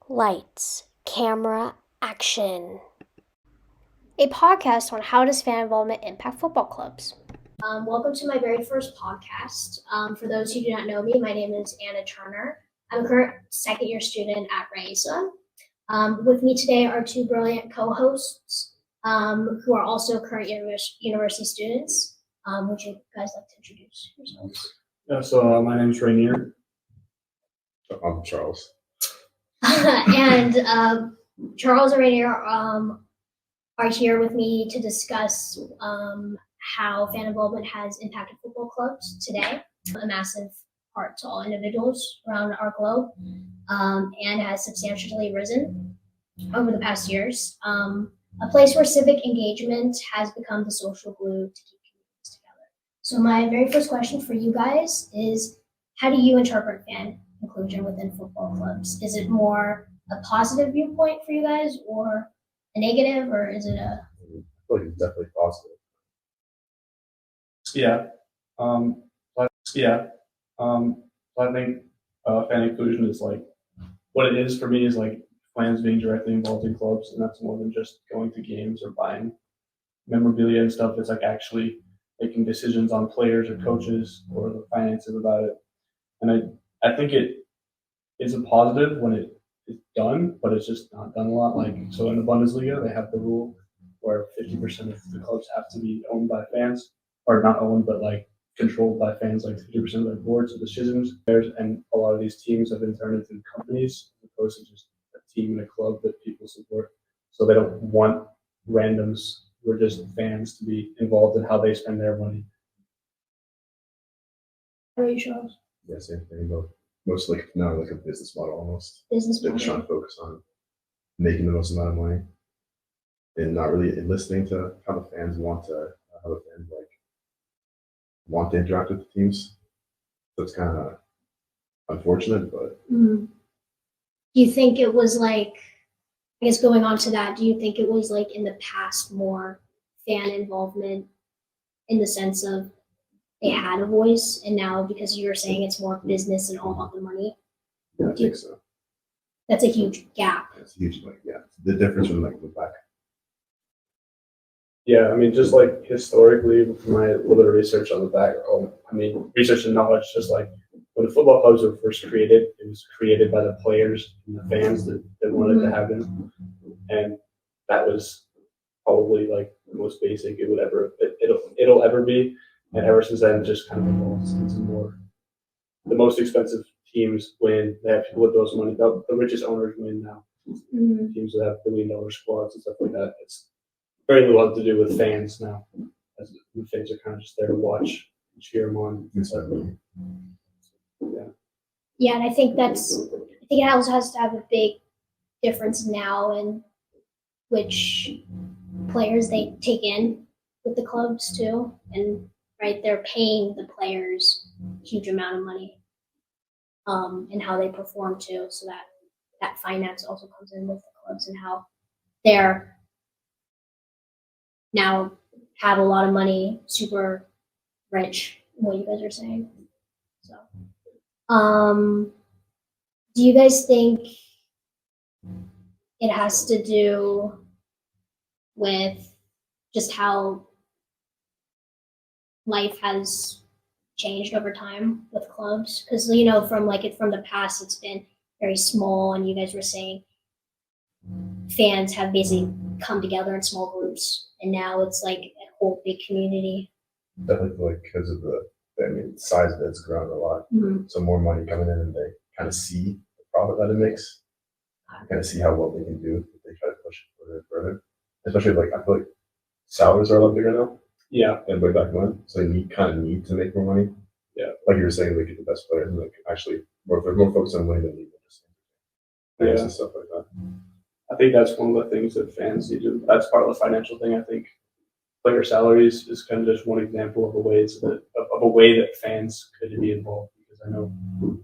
Lights, camera, action. A podcast on how does fan involvement impact football clubs. Welcome to my very first podcast. For those who do not know me, my name is Anna Turner. I'm a current second year student at Raisa. With me today are two brilliant co-hosts who are also current university students. Would you guys like to introduce yourselves? Yeah, so my name is Rainier. I'm Charles. And Charles and Rainier are here with me to discuss how fan involvement has impacted football clubs today, a massive part to all individuals around our globe, and has substantially risen over the past years. A place where civic engagement has become the social glue to keep communities together. So my very first question for you guys is, how do you interpret fan inclusion within football clubs? Is it more a positive viewpoint for you guys, or a negative, or is it a? I feel like it's definitely positive. Yeah. I think fan inclusion is like what it is for me is like fans being directly involved in clubs, and that's more than just going to games or buying memorabilia and stuff. It's like actually making decisions on players or coaches or the finances about it. And I think it is a positive when it is done, but it's just not done a lot. Like so in the Bundesliga, they have the rule where 50% of the clubs have to be owned by fans, or not owned, but like controlled by fans, like 50% of their boards or decisions. And a lot of these teams have been turned into companies as opposed to just a team and a club that people support. So they don't want randoms who are just fans to be involved in how they spend their money. How are you, Charles? Yeah, same thing. But mostly now like a business model almost. Business They're just trying model. to focus on making the most amount of money and not really listening to how the fans want to interact with the teams. So it's kind of unfortunate, but Do you think it was like, I guess going on to that, do you think it was like in the past more fan involvement in the sense of they had a voice, and now because you're saying it's more business and all about the money, yeah, I think so. that's a huge gap. It's huge. Like the difference from like the back. Yeah, I mean, just like historically, from my little bit of research on the back, research and knowledge, just like when the football clubs were first created, it was created by the players and the fans that wanted to have them. And that was probably like the most basic it'll ever be. And ever since then, it just kind of evolved into more. The most expensive teams win. They have people with those money. The richest owners win now. Teams that have $1 billion squads and stuff like that. It's very little to do with fans now. As the fans are kind of just there to watch and cheer them on. Exactly. Yeah, and I think it also has to have a big difference now in which players they take in with the clubs too, and right, they're paying the players a huge amount of money, and how they perform too, so that finance also comes in with the clubs and how they're now have a lot of money, super rich, what you guys are saying. So, do you guys think it has to do with just how life has changed over time with clubs? Because from the past, it's been very small, and you guys were saying fans have basically come together in small groups, and now it's like a whole big community. Definitely feel like because of the size of it's grown a lot. So more money coming in, and they kind of see the profit that it makes. Kind of see how well they can do if they try to push it further. Especially like I feel like salaries are a lot bigger now. Yeah. And way back when, so they need to make more money. Yeah. Like you were saying, they get the best players and like actually they're more focused on winning than even just and stuff like that. I think that's one of the things that fans need to. That's part of the financial thing. I think player salaries is kind of just one example of a way that fans could be involved. Because I know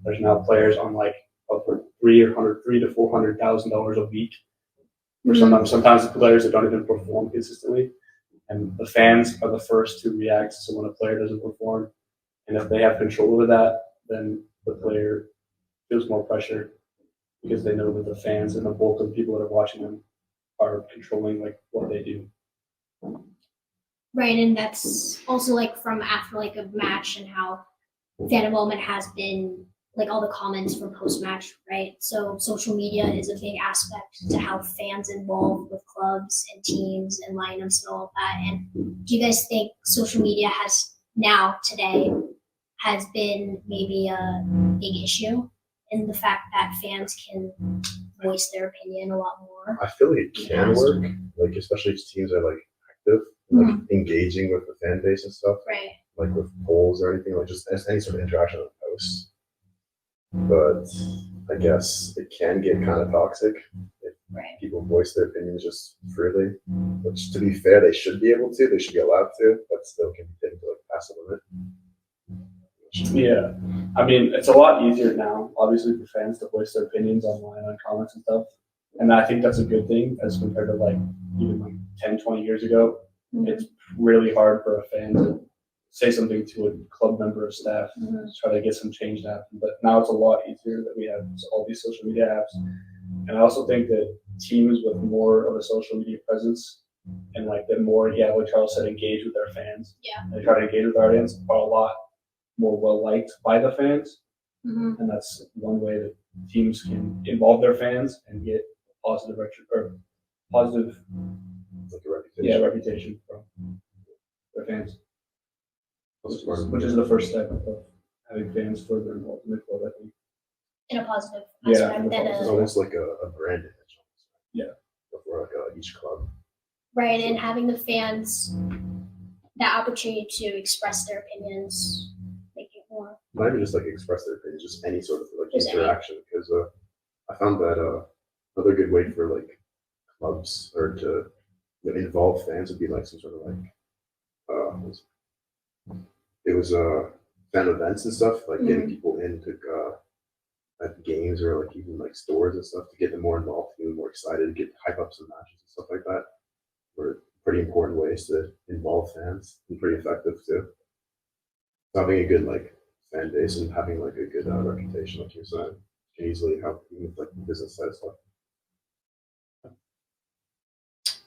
there's now players on like for $300 to $400,000 a week. Or sometimes the players that don't even perform consistently, and the fans are the first to react to when a player doesn't perform. And if they have control over that, then the player feels more pressure because they know that the fans and the bulk of the people that are watching them are controlling like what they do. Right, and that's also like from after like a match and how fan involvement has been like all the comments from post match, right? So social media is a big aspect to how fans involved with clubs and teams and lineups and all of that. And do you guys think social media has now today has been maybe a big issue in the fact that fans can voice their opinion a lot more? I feel like it can work, like especially if teams are like active, like engaging with the fan base and stuff, Right. like with polls or anything, like just any sort of interaction on posts. But I guess it can get kind of toxic if Right. people voice their opinions just freely. Which, to be fair, they should be able to. They should be allowed to, but still can be taken to like past the limit. Yeah, I mean, it's a lot easier now, obviously, for fans to voice their opinions online on comments and stuff. And I think that's a good thing as compared to like even like 10, 20 years ago. It's really hard for a fan to say something to a club member or staff to try to get some change to happen. But now it's a lot easier that we have all these social media apps. And I also think that teams with more of a social media presence and like the more, like Charles said, engage with their fans. Yeah. They try to engage with their audience are a lot more well liked by the fans. And that's one way that teams can involve their fans and get positive Like a reputation. reputation from their fans. That's smart. Which is the first step of having fans further involved in the club, I think. In a positive Yeah, aspect. in a Than It's a, almost like a brand image. Yeah. For like each club. right, and having the fans that opportunity to express their opinions, make it more. Not even just like express their opinions, just any sort of like Just any. interaction. Because I found that another good way for like clubs or to involve fans would be like some sort of like it was fan events and stuff, like getting people in to at games or like even like stores and stuff to get them more involved, get them more excited, get hype up some matches and stuff like that. Were pretty important ways to involve fans and pretty effective too. Having a good like fan base and having like a good reputation, like you're saying, can easily help even with like the business side of stuff.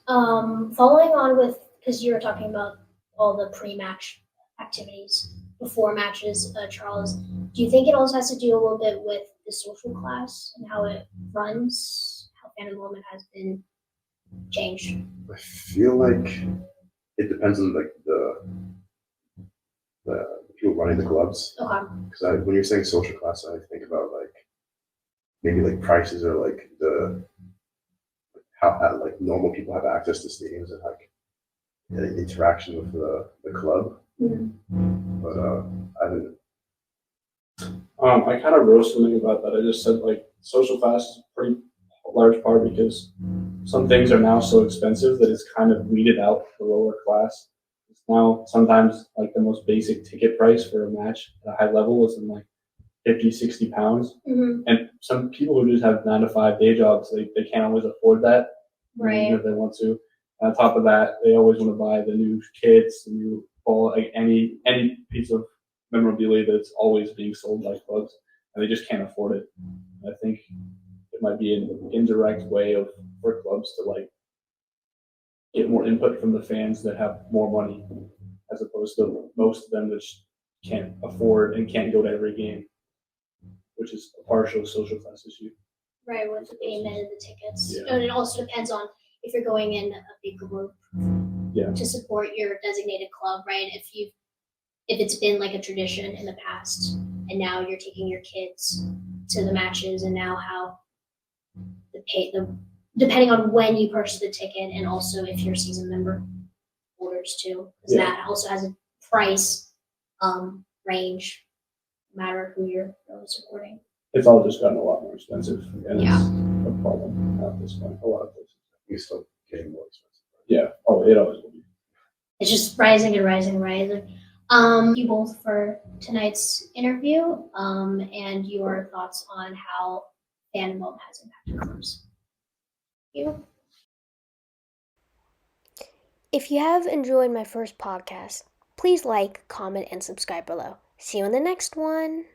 Following on with, because you were talking about all the pre-match activities before matches, Charles, do you think it also has to do a little bit with the social class and how it runs, how fan involvement has been changed? I feel like it depends on like the people running the clubs. Okay. Because when you're saying social class, I think about like maybe like prices or like how like normal people have access to stadiums and like interaction with the club. But I didn't. I kind of wrote something about that. I just said like social class is a pretty large part because some things are now so expensive that it's kind of weeded out the lower class. It's now sometimes like the most basic ticket price for a match at a high level is in like 50, 60 pounds. And some people who just have 9 to 5 day jobs, they can't always afford that. Right. If they want to. On top of that, they always want to buy the new kits, the new ball, like any piece of memorabilia that's always being sold by clubs, and they just can't afford it. I think it might be an indirect way for clubs to like get more input from the fans that have more money, as opposed to most of them that just can't afford and can't go to every game, which is a partial social class issue. Right, with the payment of the tickets. Yeah. And it also depends on if you're going in a big group to support your designated club, right? If it's been like a tradition in the past and now you're taking your kids to the matches and now how depending on when you purchase the ticket and also if you're a season member orders too. Because that also has a price range, no matter who you're really supporting. It's all just gotten a lot more expensive, and Yeah. it's a problem at this point. A lot of places. It's still getting more expensive. Yeah. Oh, it always will be. It's just rising and rising and rising. Thank you both for tonight's interview and your thoughts on how fan involvement has impacted clubs. Thank you. If you have enjoyed my first podcast, please like, comment, and subscribe below. See you in the next one.